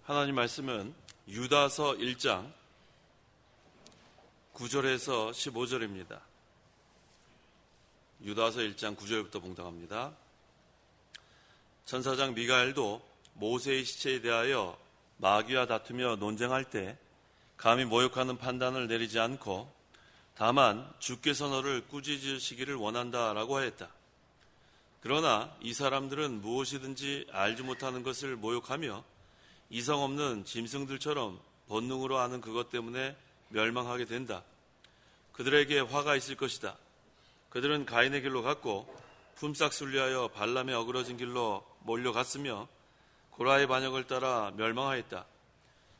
하나님 말씀은 유다서 1장 9절에서 15절입니다. 유다서 1장 9절부터 봉독합니다. 천사장 미가엘도 모세의 시체에 대하여 마귀와 다투며 논쟁할 때 감히 모욕하는 판단을 내리지 않고 다만 주께서 너를 꾸짖으시기를 원한다라고 하였다. 그러나 이 사람들은 무엇이든지 알지 못하는 것을 모욕하며 이성 없는 짐승들처럼 본능으로 아는 그것 때문에 멸망하게 된다. 그들에게 화가 있을 것이다. 그들은 가인의 길로 갔고 품삯 순리하여 발람의 어그러진 길로 몰려갔으며 고라의 반역을 따라 멸망하였다.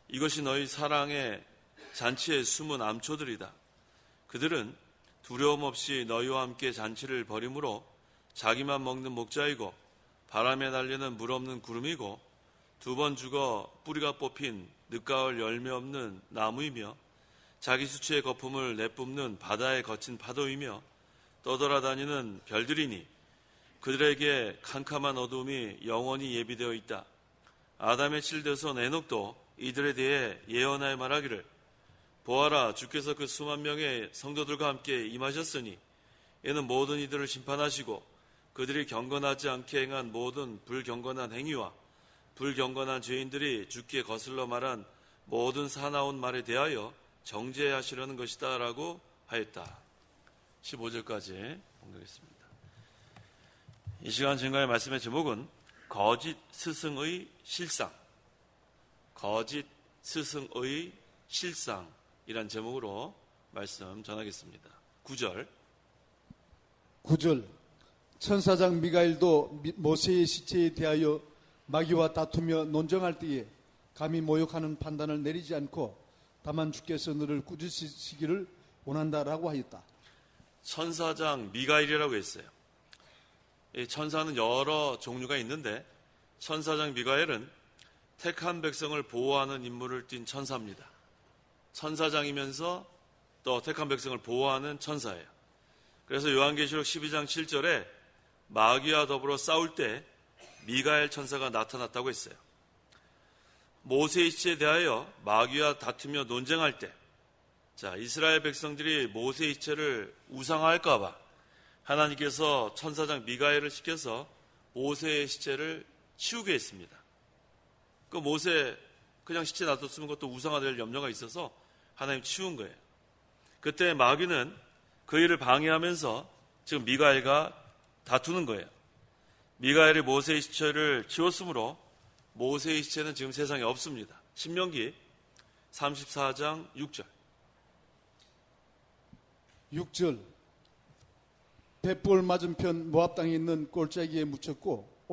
이것이 너희 사랑의 잔치의 숨은 암초들이다. 그들은 두려움 없이 너희와 함께 잔치를 벌이므로 자기만 먹는 목자이고 바람에 날리는 물 없는 구름이고 2번 죽어 뿌리가 뽑힌 늦가을 열매 없는 나무이며 자기 수치의 거품을 내뿜는 바다의 거친 파도이며 떠돌아다니는 별들이니 그들에게 캄캄한 어두움이 영원히 예비되어 있다. 아담의 칠대손 에녹도 이들에 대해 예언하여 말하기를 보아라, 주께서 그 수만 명의 성도들과 함께 임하셨으니 이는 모든 이들을 심판하시고 그들이 경건하지 않게 행한 모든 불경건한 행위와 불경건한 죄인들이 주께 거슬러 말한 모든 사나운 말에 대하여 정죄하시려는 것이다 라고 하였다. 15절까지 봉독했습니다. 이 시간 증거의 말씀의 제목은 거짓 스승의 실상, 거짓 스승의 실상이란 제목으로 말씀 전하겠습니다. 9절 천사장 미가엘도 모세의 시체에 대하여 마귀와 다투며 논쟁할 때에 감히 모욕하는 판단을 내리지 않고 다만 주께서 너를 꾸짖으시기를 원한다라고 하였다. 천사장 미가엘이라고 했어요. 이 천사는 여러 종류가 있는데 천사장 미가엘은 택한 백성을 보호하는 임무를 띈 천사입니다. 천사장이면서 또 택한 백성을 보호하는 천사예요. 그래서 요한계시록 12장 7절에 마귀와 더불어 싸울 때 미가엘 천사가 나타났다고 했어요. 모세의 시체에 대하여 마귀와 다투며 논쟁할 때, 이스라엘 백성들이 모세의 시체를 우상화할까 봐 하나님께서 천사장 미가엘을 시켜서 모세의 시체를 치우게 했습니다. 그 모세 그냥 시체 놔뒀으면 그것도 우상화될 염려가 있어서 하나님 치운 거예요. 그때 마귀는 그 일을 방해하면서 지금 미가엘과 다투는 거예요. 미가엘이 모세의 시체를 치웠으므로 모세의 시체는 지금 세상에 없습니다. 신명기 34장 6절 벳볼 맞은편 모압 땅에 있는 골짜기에 묻혔고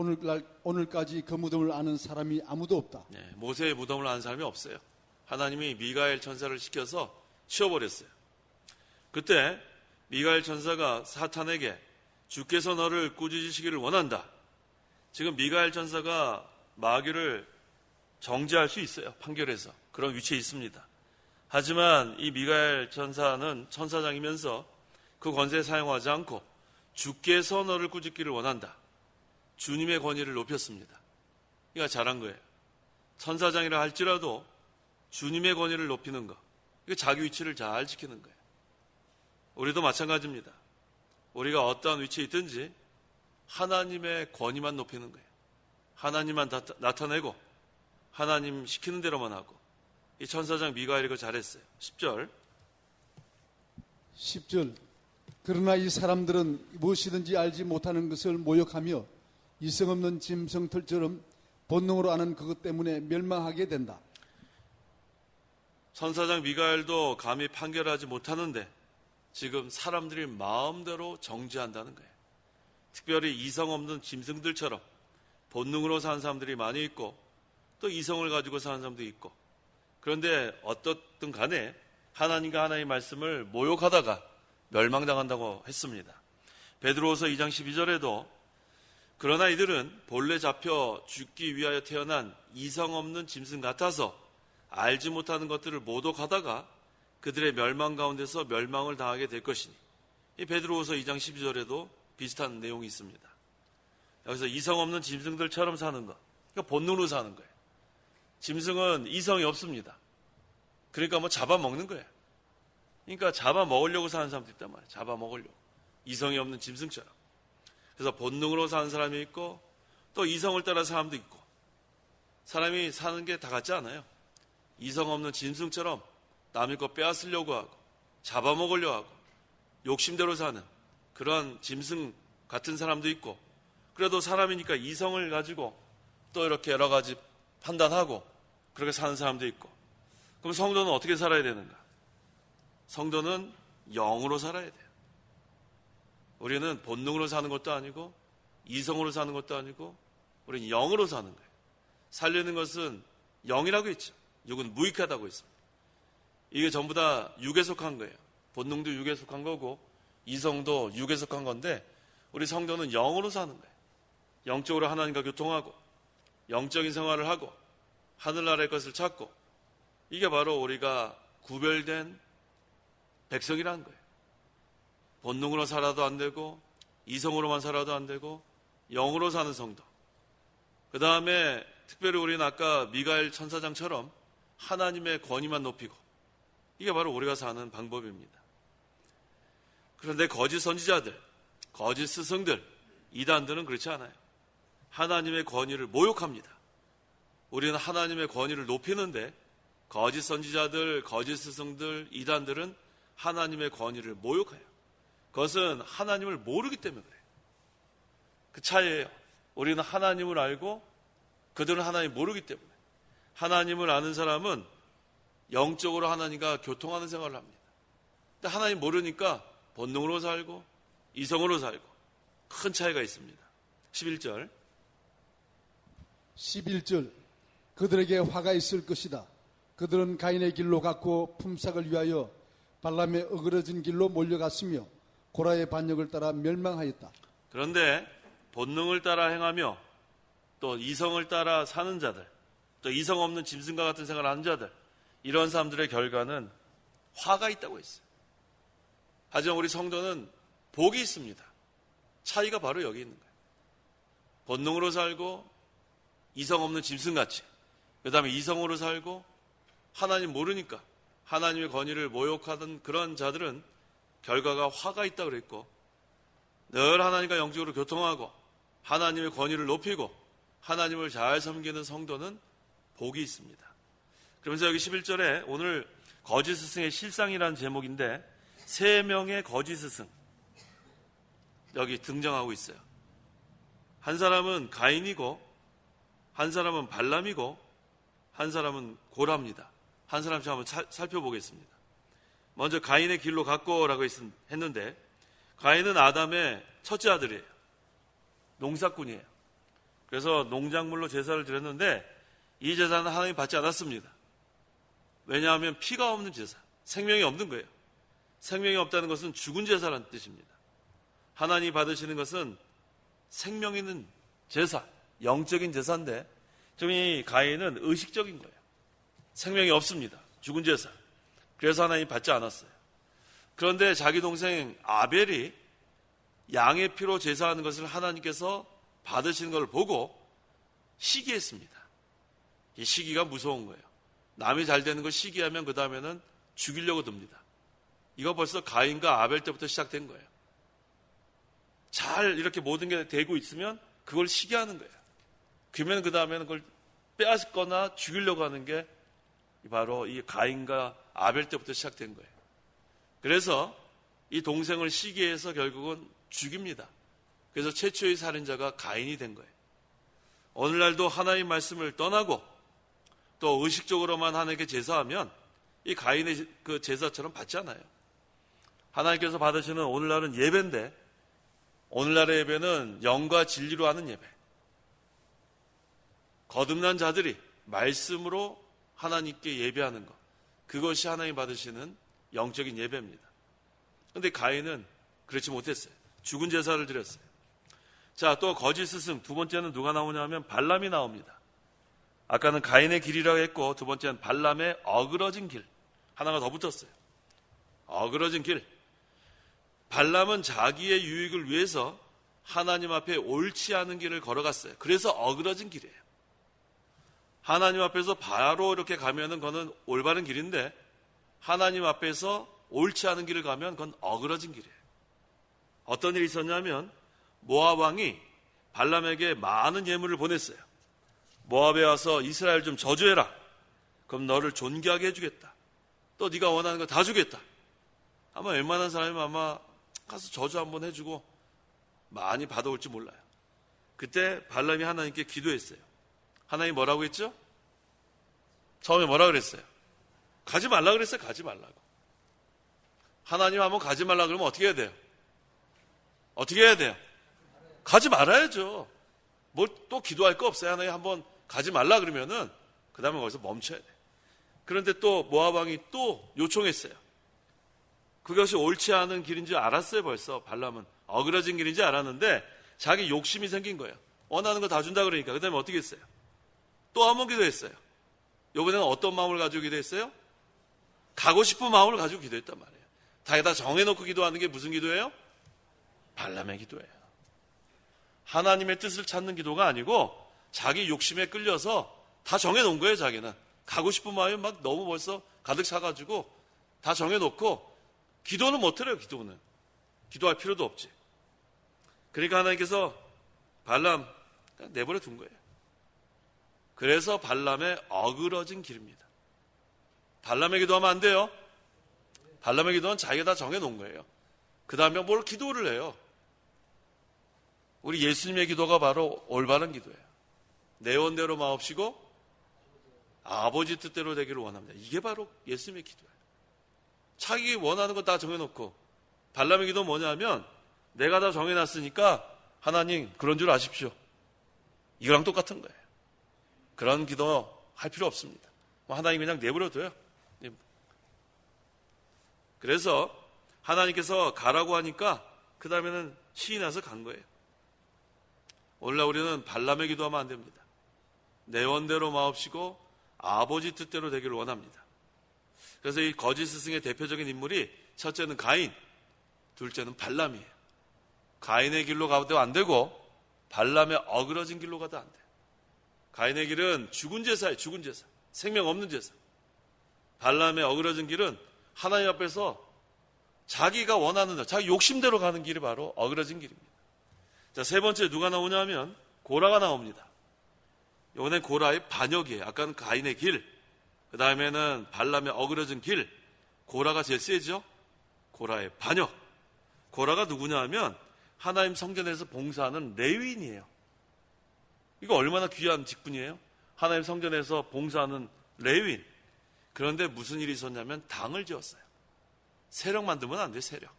오늘까지 그 무덤을 아는 사람이 아무도 없다. 네, 모세의 무덤을 아는 사람이 없어요. 하나님이 미가엘 천사를 시켜서 치워버렸어요. 그때 미가엘 천사가 사탄에게 주께서 너를 꾸짖으시기를 원한다. 지금 미가엘 천사가 마귀를 정죄할 수 있어요. 판결에서. 그런 위치에 있습니다. 하지만 이 미가엘 천사는 천사장이면서 그 권세에 사용하지 않고 주께서 너를 꾸짖기를 원한다. 주님의 권위를 높였습니다. 이거 잘한 거예요. 천사장이라 할지라도 주님의 권위를 높이는 거. 이거 자기 위치를 잘 지키는 거예요. 우리도 마찬가지입니다. 우리가 어떠한 위치에 있든지 하나님의 권위만 높이는 거예요. 하나님만 나타내고 하나님 시키는 대로만 하고. 이 천사장 미가엘이 그거 잘했어요. 10절 그러나 이 사람들은 무엇이든지 알지 못하는 것을 모욕하며 이성 없는 짐승들처럼 본능으로 아는 그것 때문에 멸망하게 된다. 천사장 미가엘도 감히 판결하지 못하는데 지금 사람들이 마음대로 정죄한다는 거예요. 특별히 이성 없는 짐승들처럼 본능으로 사는 사람들이 많이 있고 또 이성을 가지고 사는 사람도 있고, 그런데 어떻든 간에 하나님과 하나님의 말씀을 모욕하다가 멸망당한다고 했습니다. 베드로후서 2장 12절에도 그러나 이들은 본래 잡혀 죽기 위하여 태어난 이성 없는 짐승 같아서 알지 못하는 것들을 모독하다가 그들의 멸망 가운데서 멸망을 당하게 될 것이니. 이 베드로후서 2장 12절에도 비슷한 내용이 있습니다. 여기서 이성 없는 짐승들처럼 사는 것, 그러니까 본능으로 사는 거예요. 짐승은 이성이 없습니다. 그러니까 뭐 잡아먹는 거예요. 그러니까 잡아먹으려고 사는 사람도 있단 말이에요. 잡아먹으려고. 이성이 없는 짐승처럼. 그래서 본능으로 사는 사람이 있고 또 이성을 따라 사람도 있고 사람이 사는 게 다 같지 않아요. 이성 없는 짐승처럼 남의 거 빼앗으려고 하고 잡아먹으려고 하고 욕심대로 사는 그런 짐승 같은 사람도 있고 그래도 사람이니까 이성을 가지고 또 이렇게 여러 가지 판단하고 그렇게 사는 사람도 있고 그럼 성도는 어떻게 살아야 되는가? 성도는 영으로 살아야 돼요. 우리는 본능으로 사는 것도 아니고 이성으로 사는 것도 아니고 우리는 영으로 사는 거예요. 살리는 것은 영이라고 했죠. 육은 무익하다고 했습니다. 이게 전부 다 육에 속한 거예요. 본능도 육에 속한 거고 이성도 육에 속한 건데 우리 성도는 영으로 사는 거예요. 영적으로 하나님과 교통하고 영적인 생활을 하고 하늘나라의 것을 찾고 이게 바로 우리가 구별된 백성이라는 거예요. 본능으로 살아도 안 되고 이성으로만 살아도 안 되고 영으로 사는 성도. 그 다음에 특별히 우리는 아까 미가엘 천사장처럼 하나님의 권위만 높이고 이게 바로 우리가 사는 방법입니다. 그런데 거짓 선지자들, 거짓 스승들, 이단들은 그렇지 않아요. 하나님의 권위를 모욕합니다. 우리는 하나님의 권위를 높이는데 거짓 선지자들, 거짓 스승들, 이단들은 하나님의 권위를 모욕해요. 그것은 하나님을 모르기 때문에 그래요. 그 차이예요. 우리는 하나님을 알고 그들은 하나님을 모르기 때문에. 하나님을 아는 사람은 영적으로 하나님과 교통하는 생활을 합니다. 근데 하나님 모르니까 본능으로 살고 이성으로 살고 큰 차이가 있습니다. 11절 11절 그들에게 화가 있을 것이다. 그들은 가인의 길로 갔고 품삯을 위하여 발람의 어그러진 길로 몰려갔으며 고라의 반역을 따라 멸망하였다. 그런데 본능을 따라 행하며 또 이성을 따라 사는 자들, 또 이성 없는 짐승과 같은 생활을 하는 자들, 이런 사람들의 결과는 화가 있다고 했어요. 하지만 우리 성도는 복이 있습니다. 차이가 바로 여기 있는 거예요. 본능으로 살고 이성 없는 짐승같이, 그 다음에 이성으로 살고 하나님 모르니까 하나님의 권위를 모욕하던 그런 자들은 결과가 화가 있다고 그랬고, 늘 하나님과 영적으로 교통하고 하나님의 권위를 높이고 하나님을 잘 섬기는 성도는 복이 있습니다. 그러면서 여기 11절에 오늘 거짓 스승의 실상이라는 제목인데 3명의 거짓 스승 여기 등장하고 있어요. 한 사람은 가인이고 한 사람은 발람이고 한 사람은 고라입니다. 한 사람씩 한번 살펴보겠습니다. 먼저 가인의 길로 갔고라고 했는데 가인은 아담의 첫째 아들이에요. 농사꾼이에요. 그래서 농작물로 제사를 드렸는데 이 제사는 하나님이 받지 않았습니다. 왜냐하면 피가 없는 제사, 생명이 없는 거예요. 생명이 없다는 것은 죽은 제사라는 뜻입니다. 하나님이 받으시는 것은 생명 있는 제사, 영적인 제사인데 지금 이 가인은 의식적인 거예요. 생명이 없습니다. 죽은 제사. 그래서 하나님이 받지 않았어요. 그런데 자기 동생 아벨이 양의 피로 제사하는 것을 하나님께서 받으시는 걸 보고 시기했습니다. 이 시기가 무서운 거예요. 남이 잘 되는 걸 시기하면 그 다음에는 죽이려고 듭니다. 이거 벌써 가인과 아벨 때부터 시작된 거예요. 잘 이렇게 모든 게 되고 있으면 그걸 시기하는 거예요. 그러면 그 다음에는 그걸 빼앗거나 죽이려고 하는 게 바로 이 가인과 아벨 때부터 시작된 거예요. 그래서 이 동생을 시기해서 결국은 죽입니다. 그래서 최초의 살인자가 가인이 된 거예요. 오늘날도 하나님의 말씀을 떠나고 또 의식적으로만 하나님께 제사하면 이 가인의 그 제사처럼 받지 않아요. 하나님께서 받으시는 오늘날은 예배인데 오늘날의 예배는 영과 진리로 하는 예배. 거듭난 자들이 말씀으로 하나님께 예배하는 것. 그것이 하나님 받으시는 영적인 예배입니다. 그런데 가인은 그렇지 못했어요. 죽은 제사를 드렸어요. 자, 또 거짓 스승 두 번째는 누가 나오냐면 발람이 나옵니다. 아까는 가인의 길이라고 했고 두 번째는 발람의 어그러진 길. 하나가 더 붙었어요. 어그러진 길. 발람은 자기의 유익을 위해서 하나님 앞에 옳지 않은 길을 걸어갔어요. 그래서 어그러진 길이에요. 하나님 앞에서 바로 이렇게 가면은 그거는 올바른 길인데 하나님 앞에서 옳지 않은 길을 가면 그건 어그러진 길이에요. 어떤 일이 있었냐면 모압 왕이 발람에게 많은 예물을 보냈어요. 모압에 와서 이스라엘 좀 저주해라. 그럼 너를 존귀하게 해주겠다. 또 네가 원하는 거 다 주겠다. 아마 웬만한 사람이면 아마 가서 저주 한번 해주고 많이 받아올지 몰라요. 그때 발람이 하나님께 기도했어요. 하나님 뭐라고 했죠? 처음에 뭐라 그랬어요? 가지 말라 그랬어요. 가지 말라고. 하나님 한번 가지 말라 그러면 어떻게 해야 돼요? 어떻게 해야 돼요? 가지 말아야죠. 뭘 또 기도할 거 없어요. 하나님 한번 가지 말라 그러면은 그 다음에 거기서 멈춰야 돼요. 그런데 또 모압 왕이 또 요청했어요. 그것이 옳지 않은 길인지 알았어요. 벌써 발람은 어그러진 길인지 알았는데 자기 욕심이 생긴 거예요. 원하는 거 다 준다 그러니까. 그 다음에 어떻게 했어요? 또 한 번 기도했어요. 이번에는 어떤 마음을 가지고 기도했어요? 가고 싶은 마음을 가지고 기도했단 말이에요. 다 정해놓고 기도하는 게 무슨 기도예요? 발람의 기도예요. 하나님의 뜻을 찾는 기도가 아니고 자기 욕심에 끌려서 다 정해놓은 거예요. 자기는 가고 싶은 마음이 막 너무 벌써 가득 차가지고 다 정해놓고 기도는 못해요. 기도는 기도할 필요도 없지. 그러니까 하나님께서 발람 그냥 내버려 둔 거예요. 그래서 발람의 어그러진 길입니다. 발람의 기도하면 안 돼요. 발람의 기도는 자기가 다 정해놓은 거예요. 그 다음에 뭘 기도를 해요. 우리 예수님의 기도가 바로 올바른 기도예요. 내 원대로 마옵시고 아버지 뜻대로 되기를 원합니다. 이게 바로 예수님의 기도예요. 자기 원하는 거 다 정해놓고 발람의 기도는 뭐냐면 내가 다 정해놨으니까 하나님 그런 줄 아십시오. 이거랑 똑같은 거예요. 그런 기도 할 필요 없습니다. 하나님 그냥 내버려둬요. 그래서 하나님께서 가라고 하니까 그 다음에는 신이 나서 간 거예요. 오늘날 우리는 발람의 기도하면 안 됩니다. 내 원대로 마옵시고 아버지 뜻대로 되기를 원합니다. 그래서 이 거짓 스승의 대표적인 인물이 첫째는 가인, 둘째는 발람이에요. 가인의 길로 가도 안 되고 발람의 어그러진 길로 가도 안 돼요. 가인의 길은 죽은 제사예요. 죽은 제사. 생명 없는 제사. 발람의 어그러진 길은 하나님 앞에서 자기가 원하는 대로, 자기 욕심대로 가는 길이 바로 어그러진 길입니다. 자, 세 번째 누가 나오냐면 고라가 나옵니다. 이번엔 고라의 반역이에요. 아까는 가인의 길, 그 다음에는 발람의 어그러진 길. 고라가 제일 세죠. 고라의 반역. 고라가 누구냐 하면 하나님 성전에서 봉사하는 레위인이에요. 이거 얼마나 귀한 직분이에요. 하나님 성전에서 봉사하는 레위인. 그런데 무슨 일이 있었냐면 당을 지었어요. 세력 만들면 안 돼요. 세력.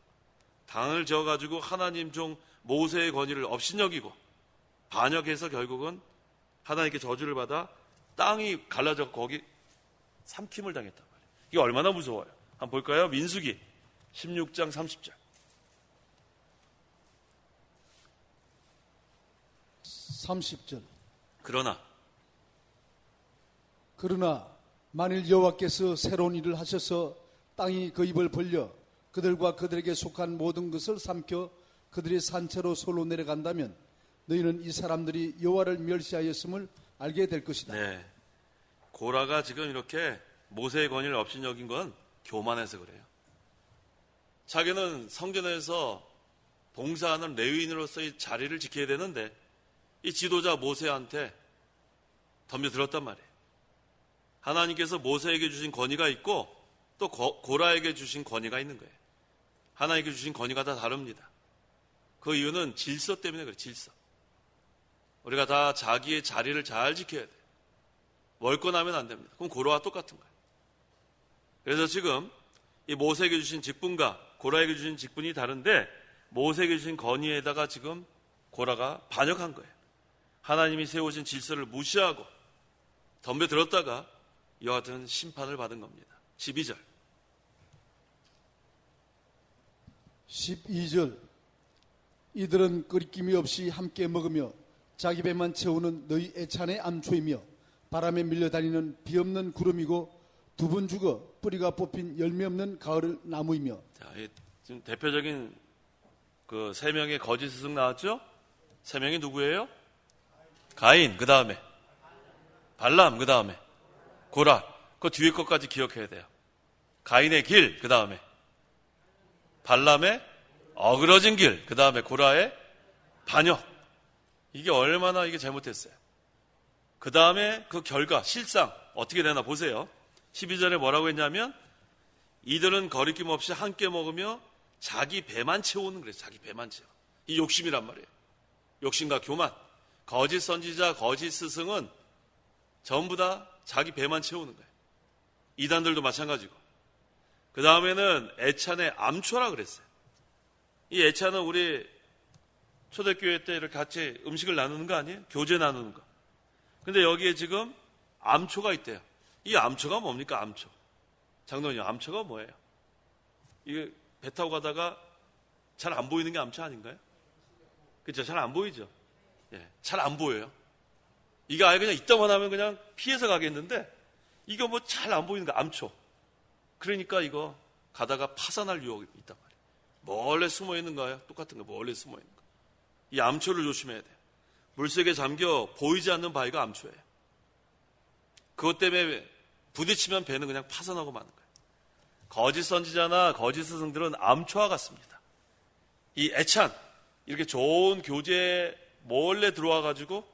당을 지어가지고 하나님 종 모세의 권위를 업신여기고 반역해서 결국은 하나님께 저주를 받아 땅이 갈라져 거기 삼킴을 당했단 말이에요. 이게 얼마나 무서워요. 한번 볼까요? 민수기 16장 30절. 30절. 그러나 만일 여호와께서 새로운 일을 하셔서 땅이 그 입을 벌려 그들과 그들에게 속한 모든 것을 삼켜 그들의 산채로 솔로 내려간다면 너희는 이 사람들이 여호와를 멸시하였음을 알게 될 것이다. 네. 고라가 지금 이렇게 모세의 권위를 업신여긴 건 교만해서 그래요. 자기는 성전에서 봉사하는 레위인으로서의 자리를 지켜야 되는데 이 지도자 모세한테 덤벼들었단 말이에요. 하나님께서 모세에게 주신 권위가 있고 또 고라에게 주신 권위가 있는 거예요. 하나님께 주신 권위가 다 다릅니다. 그 이유는 질서 때문에 그래요. 질서. 우리가 다 자기의 자리를 잘 지켜야 돼요. 월권하면 안 됩니다. 그럼 고라와 똑같은 거예요. 그래서 지금 이 모세에게 주신 직분과 고라에게 주신 직분이 다른데 모세에게 주신 권위에다가 지금 고라가 반역한 거예요. 하나님이 세우신 질서를 무시하고 덤벼들었다가 이와 같은 심판을 받은 겁니다. 12절. 12절. 이들은 끄리낌이 없이 함께 먹으며 자기 배만 채우는 너희 애찬의 암초이며 바람에 밀려다니는 비없는 구름이고 두 번 죽어 뿌리가 뽑힌 열매 없는 가을 나무이며. 자, 지금 대표적인 그 세 명의 거짓 스승 나왔죠? 세 명이 누구예요? 가인, 그 다음에 발람, 그 다음에 고라. 그 뒤에 것까지 기억해야 돼요. 가인의 길, 그 다음에 발람의 어그러진 길, 그 다음에 고라의 반역. 이게 얼마나 이게 잘못했어요. 그 다음에 그 결과, 실상 어떻게 되나 보세요. 12절에 뭐라고 했냐면 이들은 거리낌 없이 함께 먹으며 자기 배만 채우는 거래요. 자기 배만 채워. 이 욕심이란 말이에요. 욕심과 교만. 거짓 선지자, 거짓 스승은 전부 다 자기 배만 채우는 거예요. 이단들도 마찬가지고. 그 다음에는 애찬의 암초라 그랬어요. 이 애찬은 우리 초대교회 때 이렇게 같이 음식을 나누는 거 아니에요? 교제 나누는 거. 근데 여기에 지금 암초가 있대요. 이 암초가 뭡니까? 암초. 장로님, 암초가 뭐예요? 이게 배 타고 가다가 잘 안 보이는 게 암초 아닌가요? 그렇죠? 잘 안 보이죠? 예, 잘 안 보여요. 이게 아예 그냥 있다만 하면 그냥 피해서 가겠는데 이거 뭐 잘 안 보이는 거 암초. 그러니까 이거 가다가 파산할 유혹이 있단 말이에요. 몰래 숨어 있는 거예요. 똑같은 거 몰래 숨어 있는 거. 이 암초를 조심해야 돼요. 물속에 잠겨 보이지 않는 바위가 암초예요. 그것 때문에 부딪히면 배는 그냥 파산하고 마는 거예요. 거짓 선지자나 거짓 스승들은 암초와 같습니다. 이 애찬, 이렇게 좋은 교제에 몰래 들어와 가지고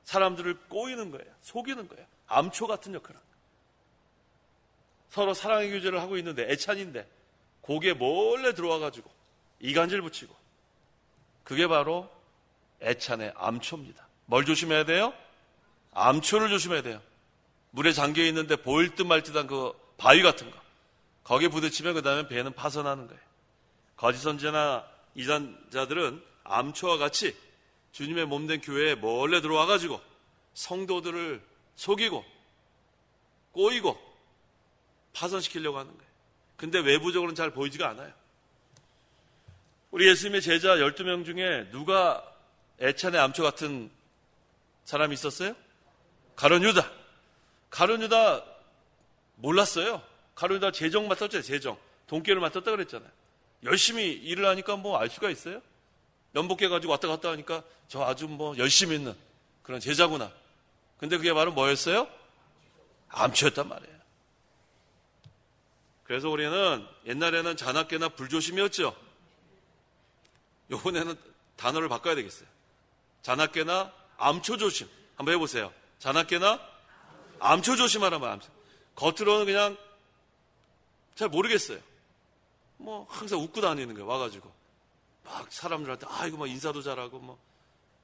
사람들을 꼬이는 거예요. 속이는 거예요. 암초 같은 역할을 합니다. 서로 사랑의 교제를 하고 있는데 애찬인데 고개 몰래 들어와 가지고 이간질 붙이고, 그게 바로 애찬의 암초입니다. 뭘 조심해야 돼요? 암초를 조심해야 돼요. 물에 잠겨 있는데 보일 듯 말 듯한 그 바위 같은 거, 거기에 부딪히면 그 다음에 배는 파손하는 거예요. 거짓 선지자나 이단자들은 암초와 같이 주님의 몸된 교회에 몰래 들어와 가지고 성도들을 속이고 꼬이고 파손시키려고 하는 거예요. 근데 외부적으로는 잘 보이지가 않아요. 우리 예수님의 제자 12명 중에 누가 애찬의 암초 같은 사람이 있었어요? 가룟 유다. 가룟 유다 몰랐어요. 가룟 유다 재정 맡았죠. 재정. 돈깨를 맡았다 그랬잖아요. 열심히 일을 하니까 뭐 알 수가 있어요? 연복해 가지고 왔다 갔다 하니까 저 아주 뭐 열심히 있는 그런 제자구나. 근데 그게 바로 뭐였어요? 암초였단 말이에요. 그래서 우리는 옛날에는 잔악계나 불조심이었죠. 이번에는 단어를 바꿔야 되겠어요. 잔악계나 암초조심. 한번 해보세요. 잔악계나 암초조심하란 말. 겉으로는 그냥 잘 모르겠어요. 뭐 항상 웃고 다니는 거예요. 와가지고 막 사람들한테 이거 막 인사도 잘하고 뭐.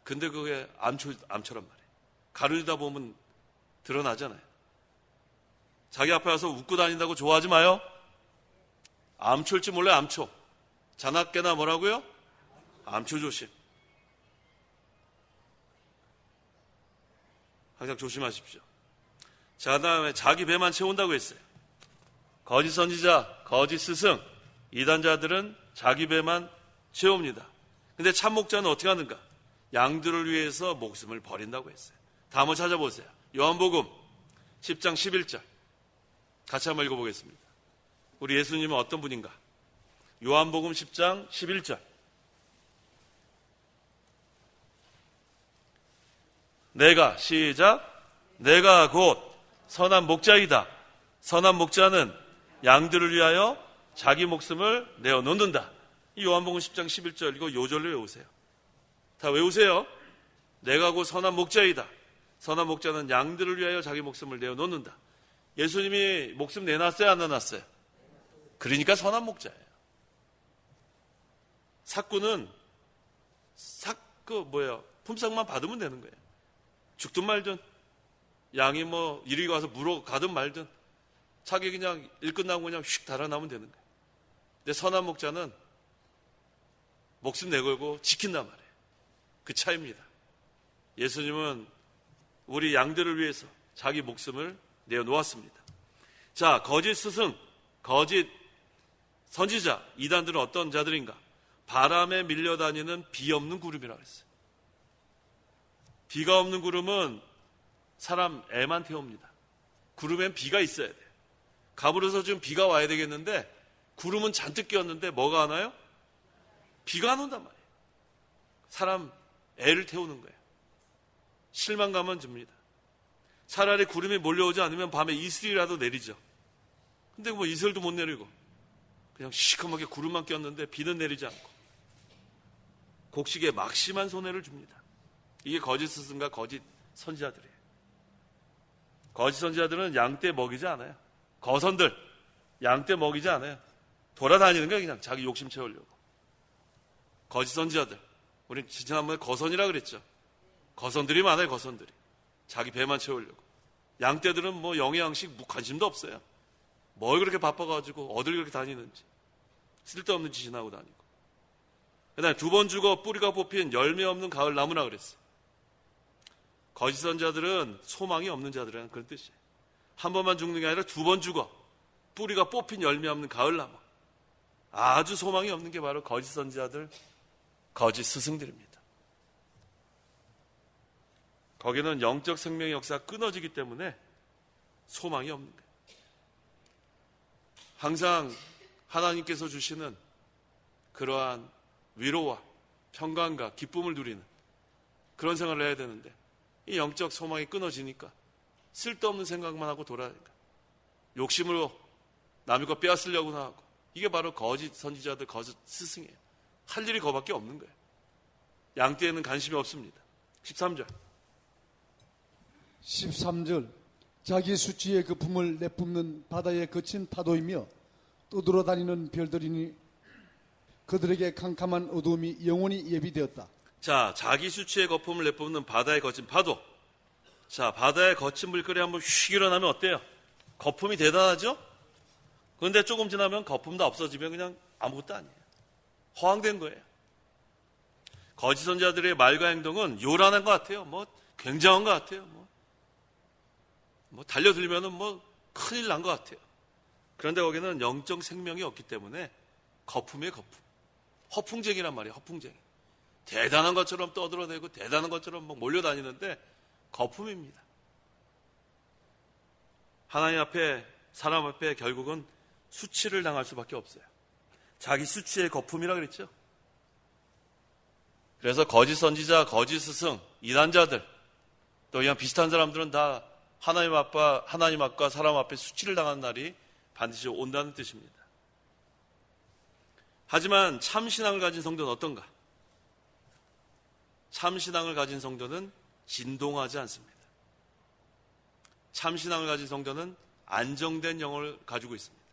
근데 그게 암초란 말이에요. 가르다 보면 드러나잖아요. 자기 앞에 와서 웃고 다닌다고 좋아하지 마요. 암초일지 몰라요. 암초. 잔악계나 뭐라고요? 암초 조심. 항상 조심하십시오. 자, 다음에 자기 배만 채운다고 했어요. 거짓 선지자, 거짓 스승, 이단자들은 자기 배만 채웁니다. 근데 참 목자는 어떻게 하는가? 양들을 위해서 목숨을 버린다고 했어요. 다음 한번 찾아보세요. 요한복음 10장 11절. 같이 한번 읽어보겠습니다. 우리 예수님은 어떤 분인가? 요한복음 10장 11절. 내가 곧 선한 목자이다. 선한 목자는 양들을 위하여 자기 목숨을 내어놓는다. 이 요한복음 10장 11절 이거 요절로 외우세요. 다 외우세요. 내가 곧 선한 목자이다. 선한 목자는 양들을 위하여 자기 목숨을 내어놓는다. 예수님이 목숨 내놨어요? 안 내놨어요? 그러니까 선한 목자예요. 사꾼은 품삯만 받으면 되는 거예요. 죽든 말든 양이 뭐 이리 가서 물어 가든 말든 자기 그냥 일 끝나고 그냥 휙 달아나면 되는 거예요. 근데 선한 목자는 목숨 내걸고 지킨단 말이에요. 그 차이입니다. 예수님은 우리 양들을 위해서 자기 목숨을 내어놓았습니다. 자, 거짓 스승, 거짓 선지자, 이단들은 어떤 자들인가? 바람에 밀려다니는 비 없는 구름이라고 했어요. 비가 없는 구름은 사람 애만 태웁니다. 구름엔 비가 있어야 돼요. 가물어서 지금 비가 와야 되겠는데 구름은 잔뜩 끼었는데 뭐가 안 와요? 비가 안 온단 말이에요. 사람 애를 태우는 거예요. 실망감은 줍니다. 차라리 구름이 몰려오지 않으면 밤에 이슬이라도 내리죠. 근데 뭐 이슬도 못 내리고 그냥 시커멓게 구름만 꼈는데 비는 내리지 않고 곡식에 막심한 손해를 줍니다. 이게 거짓 스승과 거짓 선지자들이에요. 거짓 선지자들은 양떼 먹이지 않아요. 거선들 양떼 먹이지 않아요. 돌아다니는 거예요. 그냥 자기 욕심 채우려고. 거짓 선지자들, 우리 지난번에 거선이라 그랬죠. 거선들이 많아요. 거선들이 자기 배만 채우려고. 양떼들은 뭐 영양식 관심도 없어요. 뭘 그렇게 바빠가지고 어딜 그렇게 다니는지 쓸데없는 짓이나 하고 다니고. 그다음에 2번 죽어 뿌리가 뽑힌 열매 없는 가을 나무라 그랬어요. 거짓 선지자들은 소망이 없는 자들이라는 그런 뜻이에요. 한 번만 죽는 게 아니라 2번 죽어 뿌리가 뽑힌 열매 없는 가을 나무. 아주 소망이 없는 게 바로 거짓 선지자들, 거짓 스승들입니다. 거기는 영적 생명의 역사가 끊어지기 때문에 소망이 없는 거예요. 항상 하나님께서 주시는 그러한 위로와 평강과 기쁨을 누리는 그런 생활을 해야 되는데 이 영적 소망이 끊어지니까 쓸데없는 생각만 하고 돌아다니까 욕심으로 남의 거 빼앗으려고 하고 이게 바로 거짓 선지자들, 거짓 스승이에요. 할 일이 그거밖에 없는 거예요. 양떼에는 관심이 없습니다. 13절 13절 자기 수치의 거품을 내뿜는 바다의 거친 파도이며 떠돌아다니는 별들이니 그들에게 캄캄한 어두움이 영원히 예비되었다. 자, 자기 수치의 거품을 내뿜는 바다의 거친 파도. 자, 바다의 거친 물결이 한번 휙 일어나면 어때요? 거품이 대단하죠? 그런데 조금 지나면 거품 다 없어지면 그냥 아무것도 아니에요. 허황된 거예요. 거짓 선지자들의 말과 행동은 요란한 것 같아요. 뭐 굉장한 것 같아요. 뭐 달려들면은 뭐 큰일 난 것 같아요. 그런데 거기는 영적 생명이 없기 때문에 거품이에요, 거품. 허풍쟁이란 말이에요, 허풍쟁이. 대단한 것처럼 떠들어대고 대단한 것처럼 막 몰려다니는데 거품입니다. 하나님 앞에, 사람 앞에 결국은 수치를 당할 수밖에 없어요. 자기 수치의 거품이라 그랬죠. 그래서 거짓 선지자, 거짓 스승, 이단자들 또 그냥 비슷한 사람들은 다 하나님 앞과 사람 앞에 수치를 당하는 날이 반드시 온다는 뜻입니다. 하지만 참신앙을 가진 성도는 어떤가? 참신앙을 가진 성도는 진동하지 않습니다. 참신앙을 가진 성도는 안정된 영을 가지고 있습니다.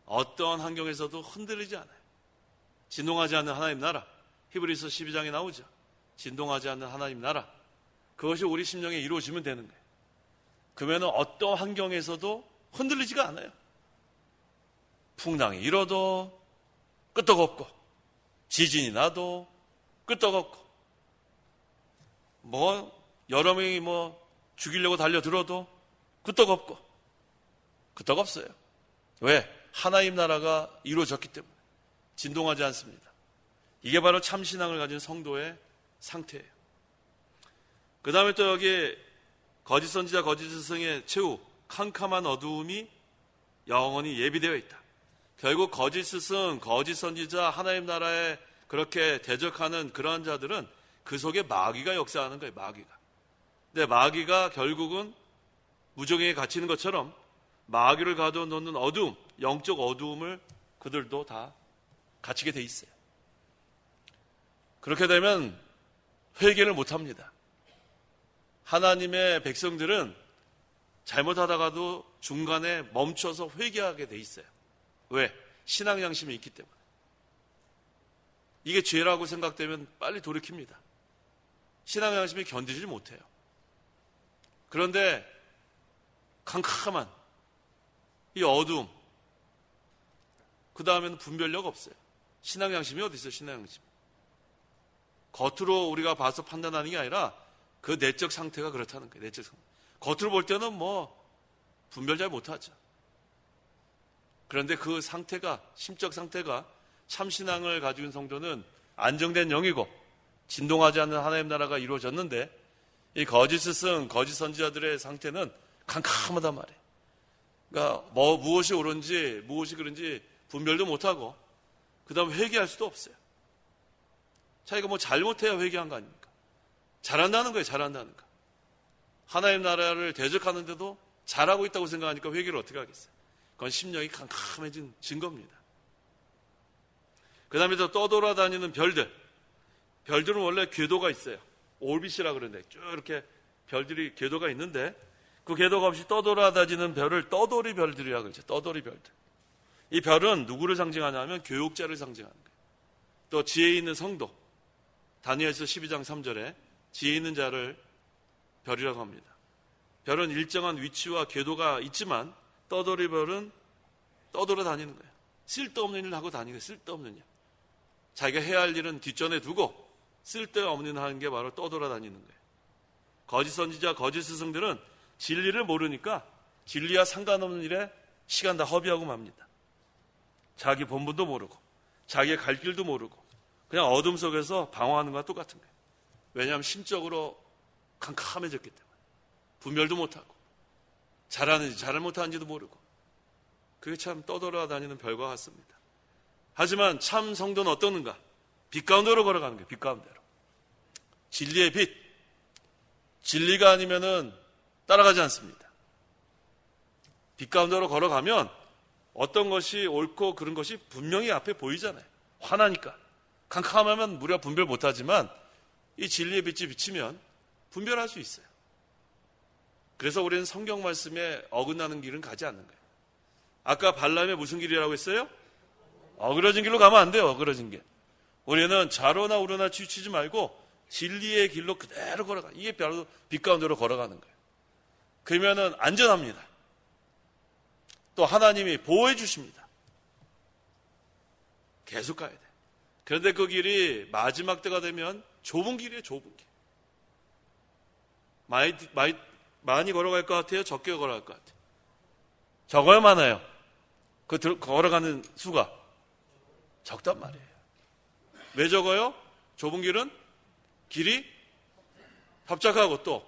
어떠한 환경에서도 흔들리지 않아요. 진동하지 않는 하나님 나라. 히브리서 12장에 나오죠. 진동하지 않는 하나님 나라. 그것이 우리 심령에 이루어지면 되는 거예요. 그러면 어떤 환경에서도 흔들리지가 않아요. 풍랑이 일어도 끄떡없고 지진이 나도 끄떡없고 여러 명이 죽이려고 달려들어도 끄떡없고 끄떡없어요. 왜? 하나님 나라가 이루어졌기 때문에 진동하지 않습니다. 이게 바로 참신앙을 가진 성도의 상태예요. 그 다음에 또 여기 거짓 선지자, 거짓 스승의 최후 캄캄한 어두움이 영원히 예비되어 있다. 결국 거짓 스승, 거짓 선지자, 하나님 나라에 그렇게 대적하는 그러한 자들은 그 속에 마귀가 역사하는 거예요. 마귀가. 근데 마귀가 결국은 무정에 갇히는 것처럼 마귀를 가둬놓는 어두움, 영적 어두움을 그들도 다 갇히게 돼 있어요. 그렇게 되면 회개를 못합니다. 하나님의 백성들은 잘못하다가도 중간에 멈춰서 회개하게 돼 있어요. 왜? 신앙 양심이 있기 때문에. 이게 죄라고 생각되면 빨리 돌이킵니다. 신앙 양심이 견디지 못해요. 그런데 캄캄한 이 어두움, 그 다음에는 분별력 없어요. 신앙 양심이 어디 있어요? 신앙 양심. 겉으로 우리가 봐서 판단하는 게 아니라 그 내적 상태가 그렇다는 거예요. 내적 상태. 겉으로 볼 때는 분별 잘 못하죠. 그런데 그 상태가, 심적 상태가 참신앙을 가지고 있는 성도는 안정된 영이고 진동하지 않는 하나님 나라가 이루어졌는데 이 거짓 스승, 거짓 선지자들의 상태는 캄캄하단 말이에요. 그러니까 무엇이 옳은지 무엇이 그런지 분별도 못하고 그 다음에 회개할 수도 없어요. 자기가 잘못해야 회개한 거 아닙니까? 잘한다는 거예요. 잘한다는 거. 하나님 나라를 대적하는데도 잘하고 있다고 생각하니까 회개를 어떻게 하겠어요? 그건 심령이 캄캄해진 증거입니다. 그 다음에 또 떠돌아다니는 별들. 별들은 원래 궤도가 있어요. 올빗이라 그러는데 쭉 이렇게 별들이 궤도가 있는데 그 궤도가 없이 떠돌아다니는 별을 떠돌이 별들이라고 그러죠. 떠돌이 별들. 이 별은 누구를 상징하냐면 교육자를 상징하는 거예요. 또 지혜 있는 성도. 다니엘서 12장 3절에 지혜 있는 자를 별이라고 합니다. 별은 일정한 위치와 궤도가 있지만 떠돌이 별은 떠돌아다니는 거예요. 쓸데없는 일을 하고 다니는 거예요. 쓸데없는 일. 자기가 해야 할 일은 뒷전에 두고 쓸데없는 일 하는 게 바로 떠돌아다니는 거예요. 거짓 선지자, 거짓 스승들은 진리를 모르니까 진리와 상관없는 일에 시간 다 허비하고 맙니다. 자기 본분도 모르고 자기의 갈 길도 모르고 그냥 어둠 속에서 방황하는 것과 똑같은 거예요. 왜냐하면 심적으로 캄캄해졌기 때문에 분별도 못하고 잘하는지 잘 못하는지도 모르고 그게 참 떠돌아다니는 별과 같습니다. 하지만 참 성도는 어떠는가? 빛 가운데로 걸어가는 거예요. 빛 가운데로. 진리의 빛. 진리가 아니면은 따라가지 않습니다. 빛 가운데로 걸어가면 어떤 것이 옳고 그런 것이 분명히 앞에 보이잖아요. 화나니까. 캄캄하면 우리가 분별 못하지만 이 진리의 빛이 비치면 분별할 수 있어요. 그래서 우리는 성경 말씀에 어긋나는 길은 가지 않는 거예요. 아까 발람의 무슨 길이라고 했어요? 어그러진 길로 가면 안 돼요. 어그러진 길. 우리는 좌로나 우로나 치우치지 말고 진리의 길로 그대로 걸어가. 이게 바로 빛 가운데로 걸어가는 거예요. 그러면은 안전합니다. 또 하나님이 보호해 주십니다. 계속 가야 돼. 그런데 그 길이 마지막 때가 되면 좁은 길이에요. 좁은 길. 많이 걸어갈 것 같아요? 적게 걸어갈 것 같아요? 적어요? 많아요? 걸어가는 수가 적단 말이에요. 왜 적어요? 좁은 길은 길이 협착하고 또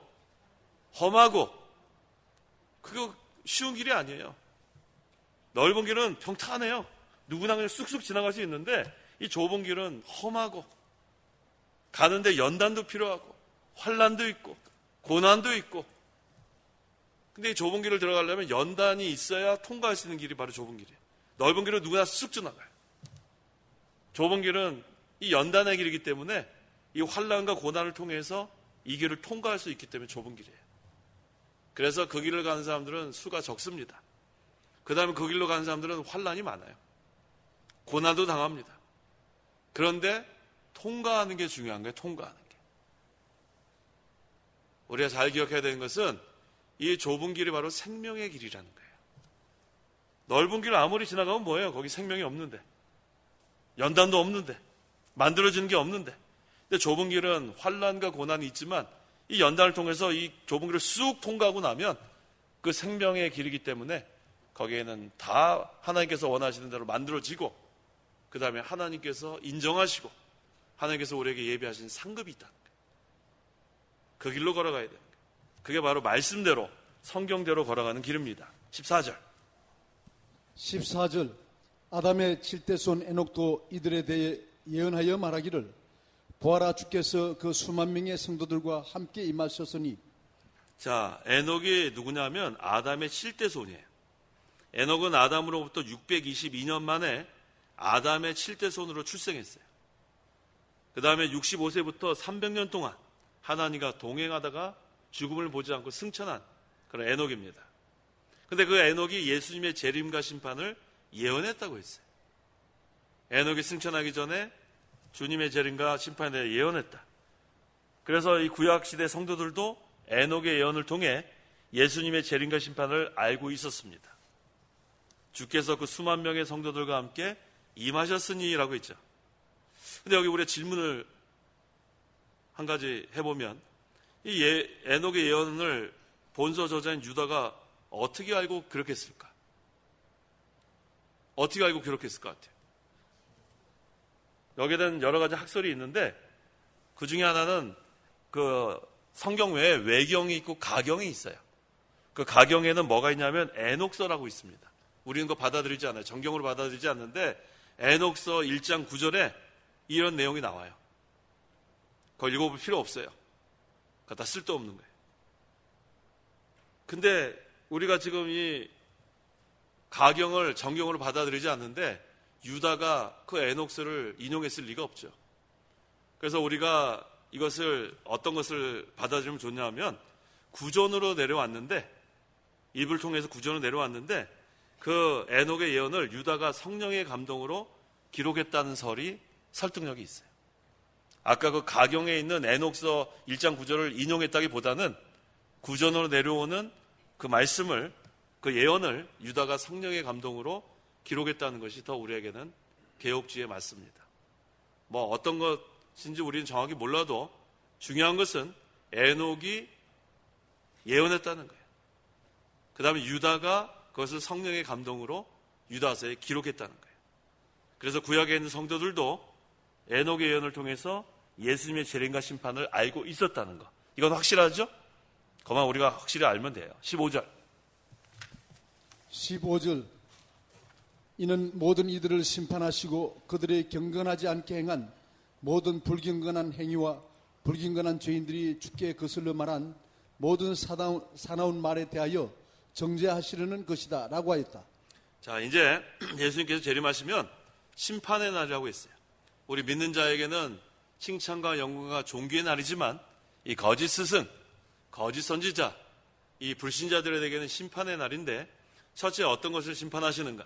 험하고 그거 쉬운 길이 아니에요. 넓은 길은 평탄해요. 누구나 그냥 쑥쑥 지나갈 수 있는데 이 좁은 길은 험하고 가는데 연단도 필요하고 환난도 있고 고난도 있고 근데 이 좁은 길을 들어가려면 연단이 있어야 통과할 수 있는 길이 바로 좁은 길이에요. 넓은 길은 누구나 쑥 지나가요. 좁은 길은 이 연단의 길이기 때문에 이 환난과 고난을 통해서 이 길을 통과할 수 있기 때문에 좁은 길이에요. 그래서 그 길을 가는 사람들은 수가 적습니다. 그 다음에 그 길로 가는 사람들은 환난이 많아요. 고난도 당합니다. 그런데 통과하는 게 중요한 거예요. 통과하는 게. 우리가 잘 기억해야 되는 것은 이 좁은 길이 바로 생명의 길이라는 거예요. 넓은 길을 아무리 지나가면 뭐예요? 거기 생명이 없는데. 연단도 없는데. 만들어지는 게 없는데. 근데 좁은 길은 환난과 고난이 있지만 이 연단을 통해서 이 좁은 길을 쑥 통과하고 나면 그 생명의 길이기 때문에 거기에는 다 하나님께서 원하시는 대로 만들어지고 그 다음에 하나님께서 인정하시고 하나님께서 우리에게 예비하신 상급이 있다. 그 길로 걸어가야 돼요. 그게 바로 말씀대로 성경대로 걸어가는 길입니다. 14절 14절 아담의 7대 손 에녹도 이들에 대해 예언하여 말하기를 보아라 주께서 그 수만 명의 성도들과 함께 임하셨으니. 자, 에녹이 누구냐면 아담의 7대 손이에요. 에녹은 아담으로부터 622년 만에 아담의 7대 손으로 출생했어요. 그 다음에 65세부터 300년 동안 하나님과 동행하다가 죽음을 보지 않고 승천한 그런 에녹입니다. 근데 그 에녹이 예수님의 재림과 심판을 예언했다고 했어요. 에녹이 승천하기 전에 주님의 재림과 심판에 대해 예언했다. 그래서 이 구약시대 성도들도 에녹의 예언을 통해 예수님의 재림과 심판을 알고 있었습니다. 주께서 그 수만 명의 성도들과 함께 임하셨으니 라고 했죠. 근데 여기 우리가 질문을 한 가지 해보면 이 에녹의 예언을 본서 저자인 유다가 어떻게 알고 그렇게 했을까? 어떻게 알고 그렇게 했을 것 같아요? 여기에 대한 여러 가지 학설이 있는데 그 중에 하나는 그 성경 외에 외경이 있고 가경이 있어요. 그 가경에는 뭐가 있냐면 에녹서라고 있습니다. 우리는 그거 받아들이지 않아요. 정경으로 받아들이지 않는데 에녹서 1장 9절에 이런 내용이 나와요. 그거 읽어볼 필요 없어요. 그거 다 쓸데없는 거예요. 근데 우리가 지금 이 가경을 정경으로 받아들이지 않는데 유다가 그 에녹스를 인용했을 리가 없죠. 그래서 우리가 이것을 어떤 것을 받아들이면 좋냐 하면 구전으로 내려왔는데, 입을 통해서 구전으로 내려왔는데 그 에녹의 예언을 유다가 성령의 감동으로 기록했다는 설이 설득력이 있어요. 아까 그 가경에 있는 에녹서 1장 9절을 인용했다기보다는 구전으로 내려오는 그 말씀을, 그 예언을 유다가 성령의 감동으로 기록했다는 것이 더 우리에게는 개혁주의에 맞습니다. 뭐 어떤 것인지 우리는 정확히 몰라도 중요한 것은 에녹이 예언했다는 거예요. 그 다음에 유다가 그것을 성령의 감동으로 유다서에 기록했다는 거예요. 그래서 구약에 있는 성도들도 에녹의 예언을 통해서 예수님의 재림과 심판을 알고 있었다는 것. 이건 확실하죠? 그만 우리가 확실히 알면 돼요. 15절. 15절. 이는 모든 이들을 심판하시고 그들의 경건하지 않게 행한 모든 불경건한 행위와 불경건한 죄인들이 주께 거슬러 말한 모든 사나운 말에 대하여 정죄하시려는 것이다 라고 하였다. 자, 이제 예수님께서 재림하시면 심판의 날이라고 했어요. 우리 믿는 자에게는 칭찬과 영광과 존귀의 날이지만 이 거짓 스승, 거짓 선지자, 이 불신자들에게는 심판의 날인데, 첫째 어떤 것을 심판하시는가?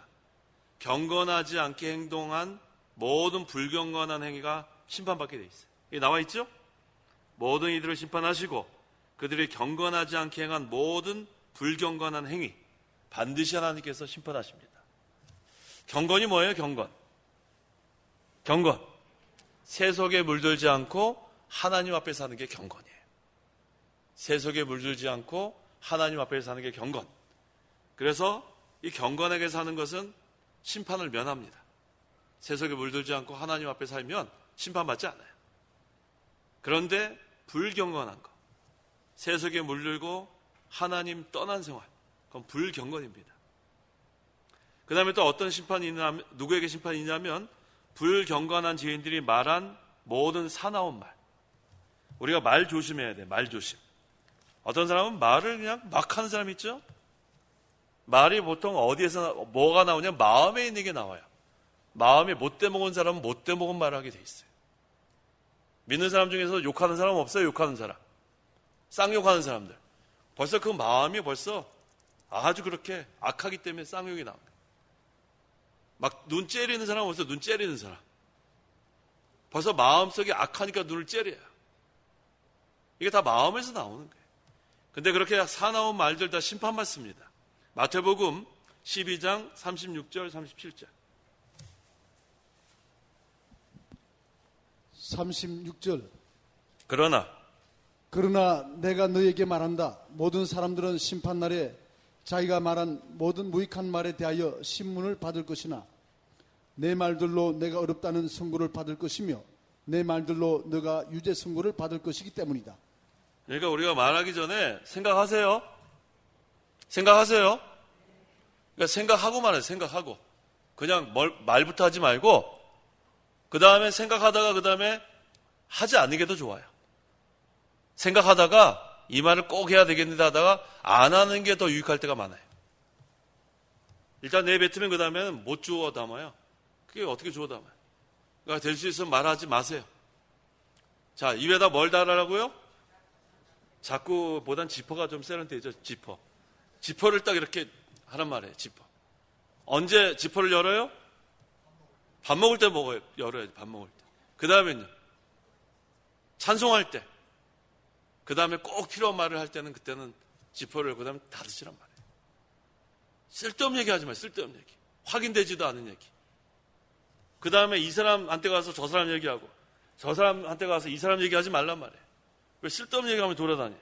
경건하지 않게 행동한 모든 불경건한 행위가 심판받게 돼 있어요. 이게 나와 있죠? 모든 이들을 심판하시고 그들이 경건하지 않게 행한 모든 불경건한 행위, 반드시 하나님께서 심판하십니다. 경건이 뭐예요? 경건. 세속에 물들지 않고 하나님 앞에 사는 게 경건이에요. 세속에 물들지 않고 하나님 앞에 사는 게 경건. 그래서 이 경건하게 사는 것은 심판을 면합니다. 세속에 물들지 않고 하나님 앞에 살면 심판받지 않아요. 그런데 불경건한 것, 세속에 물들고 하나님 떠난 생활, 그건 불경건입니다. 그 다음에 또 어떤 심판이 있냐, 누구에게 심판이 있냐면 불경건한 죄인들이 말한 모든 사나운 말. 우리가 말 조심해야 돼. 말 조심. 어떤 사람은 말을 그냥 막 하는 사람이 있죠. 말이 보통 어디에서 뭐가 나오냐, 마음에 있는 게 나와요. 마음에 못돼 먹은 사람은 못돼 먹은 말을 하게 돼 있어요. 믿는 사람 중에서 욕하는 사람 없어요? 욕하는 사람, 쌍욕하는 사람들, 벌써 그 마음이 벌써 아주 그렇게 악하기 때문에 쌍욕이 나옵니다. 막 눈 째리는 사람 없어요? 눈 째리는 사람, 벌써 마음속에 악하니까 눈을 째려요. 이게 다 마음에서 나오는 거예요. 근데 그렇게 사나운 말들 다 심판받습니다. 마태복음 12장 36절 37절. 36절. 그러나 내가 너에게 말한다. 모든 사람들은 심판날에 자기가 말한 모든 무익한 말에 대하여 신문을 받을 것이나 내 말들로 내가 어렵다는 선고를 받을 것이며 내 말들로 너가 유죄 선고를 받을 것이기 때문이다. 그러니까 우리가 말하기 전에 생각하세요. 그러니까 생각하고 말해요. 생각하고. 그냥 말부터 하지 말고 그 다음에 생각하다가 그 다음에 하지 않는 게 더 좋아요. 생각하다가 이 말을 꼭 해야 되겠는데 하다가 안 하는 게 더 유익할 때가 많아요. 일단 내뱉으면 그 다음에는 못 주워 담아요. 그게 어떻게 주워 담아요? 그러니까 될 수 있으면 말하지 마세요. 자, 입에다 뭘 달아라고요? 자꾸보단 지퍼가 좀 세련되죠. 지퍼를 딱 이렇게 하란 말이에요. 지퍼. 언제 지퍼를 열어요? 밥 먹을 때 열어야지. 밥 먹을 때. 그 다음에는요, 찬송할 때. 그 다음에 꼭 필요한 말을 할 때는 그때는 지퍼를 그 다음에 닫으시란 말이에요. 쓸데없는 얘기 하지 마요. 쓸데없는 얘기. 확인되지도 않은 얘기. 그 다음에 이 사람한테 가서 저 사람 얘기하고 저 사람한테 가서 이 사람 얘기하지 말란 말이에요. 왜 쓸데없는 얘기하면 돌아다녀요?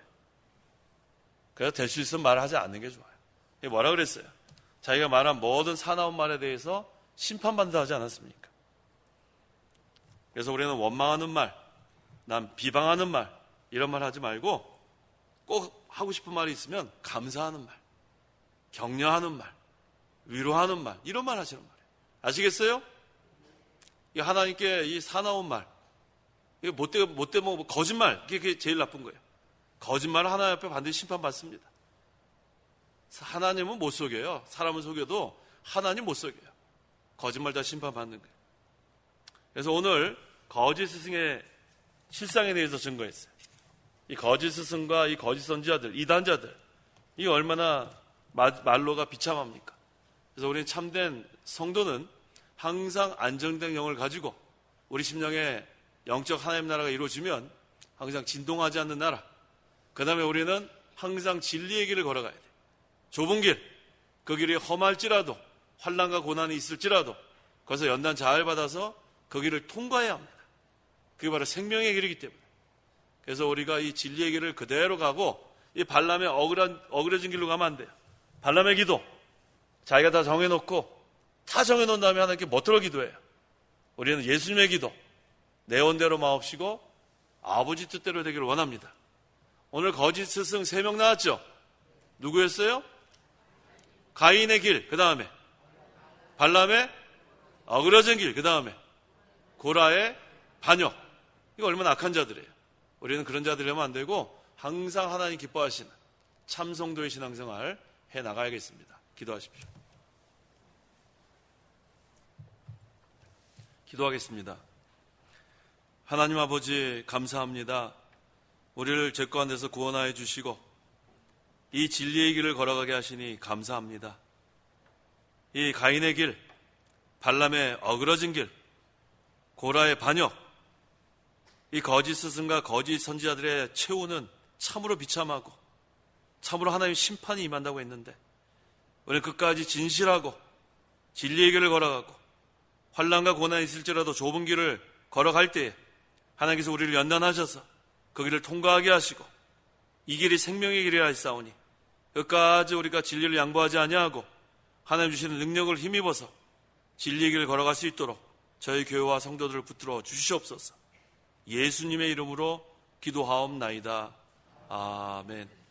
그래서 될 수 있으면 말하지 않는 게 좋아요. 이게 뭐라 그랬어요? 자기가 말한 모든 사나운 말에 대해서 심판받는다 하지 않았습니까? 그래서 우리는 원망하는 말, 난 비방하는 말, 이런 말 하지 말고 꼭 하고 싶은 말이 있으면 감사하는 말, 격려하는 말, 위로하는 말, 이런 말 하시는 말이에요. 아시겠어요? 이 하나님께 이 사나운 말, 이게 못돼 먹고 거짓말, 이게 제일 나쁜 거예요. 거짓말은 하나님 앞에 반드시 심판받습니다. 하나님은 못 속여요. 사람은 속여도 하나님 못 속여요. 거짓말 다 심판받는 거예요. 그래서 오늘 거짓 스승의 실상에 대해서 증거했어요. 이 거짓 스승과 이 거짓 선지자들, 이단자들, 이 얼마나 말로가 비참합니까? 그래서 우리 참된 성도는 항상 안정된 영을 가지고 우리 심령에 영적 하나님 나라가 이루어지면 항상 진동하지 않는 나라. 그 다음에 우리는 항상 진리의 길을 걸어가야 돼요. 좁은 길, 그 길이 험할지라도 환난과 고난이 있을지라도 거기서 연단 잘 받아서 그 길을 통과해야 합니다. 그게 바로 생명의 길이기 때문에. 그래서 우리가 이 진리의 길을 그대로 가고 이 발람의 어그러진 길로 가면 안 돼요. 발람의 기도, 자기가 다 정해놓고 다 정해놓은 다음에 하나님께 뭐들어 기도해요. 우리는 예수님의 기도, 내 원대로 마옵시고 아버지 뜻대로 되기를 원합니다. 오늘 거짓 스승 3명 나왔죠? 누구였어요? 가인의 길, 그 다음에 발람의 어그러진 길, 그 다음에 고라의 반역. 이거 얼마나 악한 자들이에요. 우리는 그런 자들이라면 안 되고 항상 하나님 기뻐하시는 참성도의 신앙생활 해나가야겠습니다. 기도하십시오. 기도하겠습니다. 하나님 아버지 감사합니다. 우리를 죄 가운데서 구원하여 주시고 이 진리의 길을 걸어가게 하시니 감사합니다. 이 가인의 길, 발람의 어그러진 길, 고라의 반역, 이 거짓 스승과 거짓 선지자들의 최후는 참으로 비참하고 참으로 하나님의 심판이 임한다고 했는데 우리는 끝까지 진실하고 진리의 길을 걸어가고 환난과 고난이 있을지라도 좁은 길을 걸어갈 때에 하나님께서 우리를 연단하셔서 그 길을 통과하게 하시고 이 길이 생명의 길이라 하사오니 끝까지 우리가 진리를 양보하지 아니하고 하나님 주시는 능력을 힘입어서 진리의 길을 걸어갈 수 있도록 저희 교회와 성도들을 붙들어 주시옵소서. 예수님의 이름으로 기도하옵나이다. 아멘.